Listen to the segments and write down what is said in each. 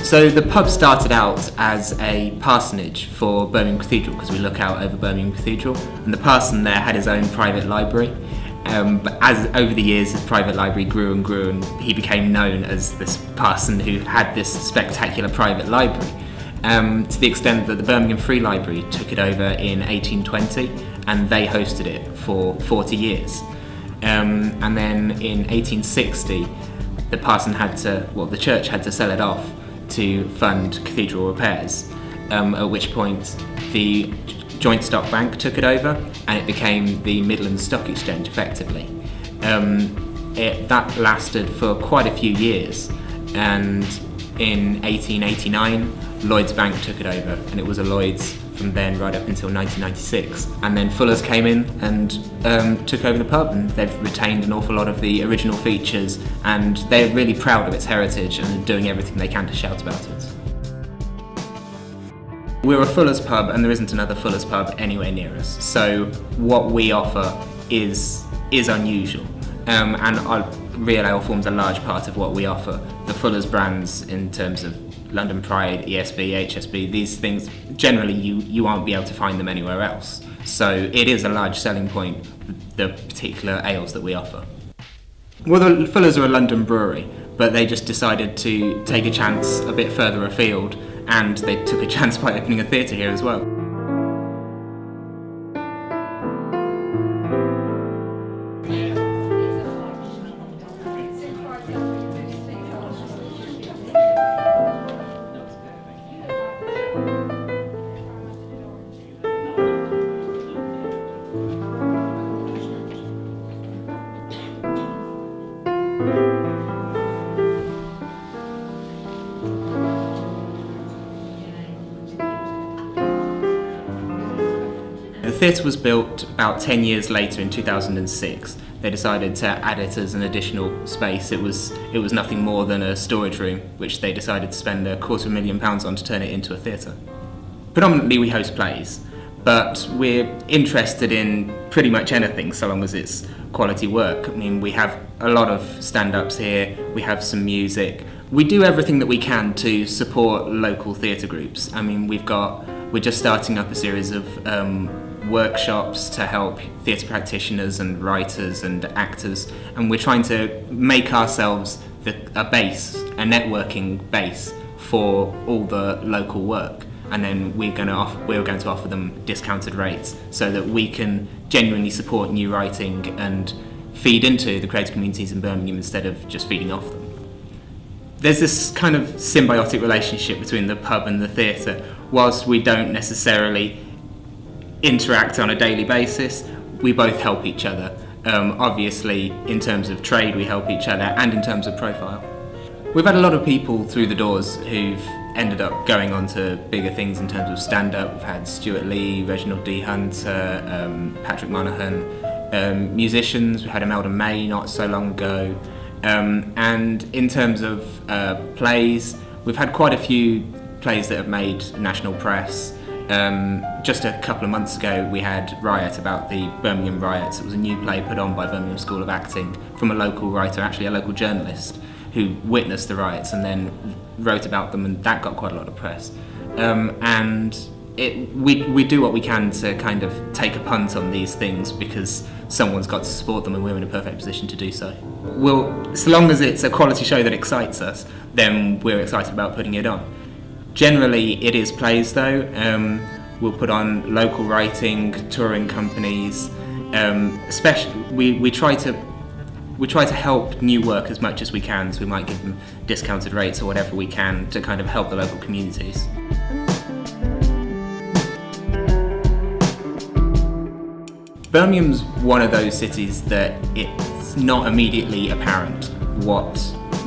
So the pub started out as a parsonage for Birmingham Cathedral, because we look out over Birmingham Cathedral, and the parson there had his own private library. But as over the years his private library grew and grew, and he became known as this parson who had this spectacular private library, to the extent that the Birmingham Free Library took it over in 1820, and they hosted it for 40 years. And then in 1860 the church had to sell it off to fund cathedral repairs, at which point the Joint Stock Bank took it over, and it became the Midlands Stock Exchange effectively. That lasted for quite a few years, and in 1889 Lloyds Bank took it over, and it was a Lloyds from then right up until 1996. And then Fuller's came in and took over the pub, and they've retained an awful lot of the original features, and they're really proud of its heritage and are doing everything they can to shout about it. We're a Fuller's pub, and there isn't another Fuller's pub anywhere near us, so what we offer is unusual, and Real Ale forms a large part of what we offer. The Fuller's brands, in terms of London Pride, ESB, HSB, these things, generally you won't be able to find them anywhere else, so it is a large selling point, the particular ales that we offer. Well, the Fuller's are a London brewery, but they just decided to take a chance a bit further afield, and they took a chance by opening a theatre here as well. The theatre was built about 10 years later in 2006. They decided to add it as an additional space. It was nothing more than a storage room, which they decided to spend £250,000 on to turn it into a theatre. Predominantly we host plays, but we're interested in pretty much anything so long as it's quality work. I mean, we have a lot of stand-ups here, we have some music. We do everything that we can to support local theatre groups. I mean, we're just starting up a series of workshops to help theatre practitioners and writers and actors, and we're trying to make ourselves a networking base for all the local work, and then we're going to offer them discounted rates so that we can genuinely support new writing and feed into the creative communities in Birmingham instead of just feeding off them. There's this kind of symbiotic relationship between the pub and the theatre. Whilst we don't necessarily interact on a daily basis, we both help each other. Obviously, in terms of trade, we help each other, and in terms of profile. We've had a lot of people through the doors who've ended up going on to bigger things in terms of stand-up. We've had Stuart Lee, Reginald D. Hunter, Patrick Monaghan, musicians. We had Imelda May not so long ago. And in terms of plays, we've had quite a few plays that have made national press. Just a couple of months ago we had Riot, about the Birmingham riots. It was a new play put on by Birmingham School of Acting from a local writer, actually a local journalist, who witnessed the riots and then wrote about them, and that got quite a lot of press. We do what we can to kind of take a punt on these things, because someone's got to support them and we're in a perfect position to do so. Well, so long as it's a quality show that excites us, then we're excited about putting it on. Generally it is plays though. We'll put on local writing, touring companies, especially we try to help new work as much as we can, so we might give them discounted rates or whatever we can to kind of help the local communities. Birmingham's one of those cities that it's not immediately apparent what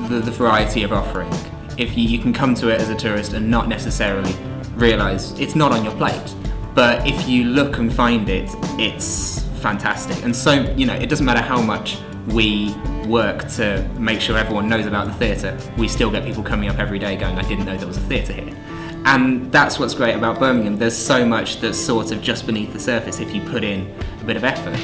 the variety of offering. If you can come to it as a tourist and not necessarily realise it's not on your plate, but if you look and find it, it's fantastic. And so, it doesn't matter how much we work to make sure everyone knows about the theatre, we still get people coming up every day going, I didn't know there was a theatre here. And that's what's great about Birmingham. There's so much that's sort of just beneath the surface if you put in a bit of effort.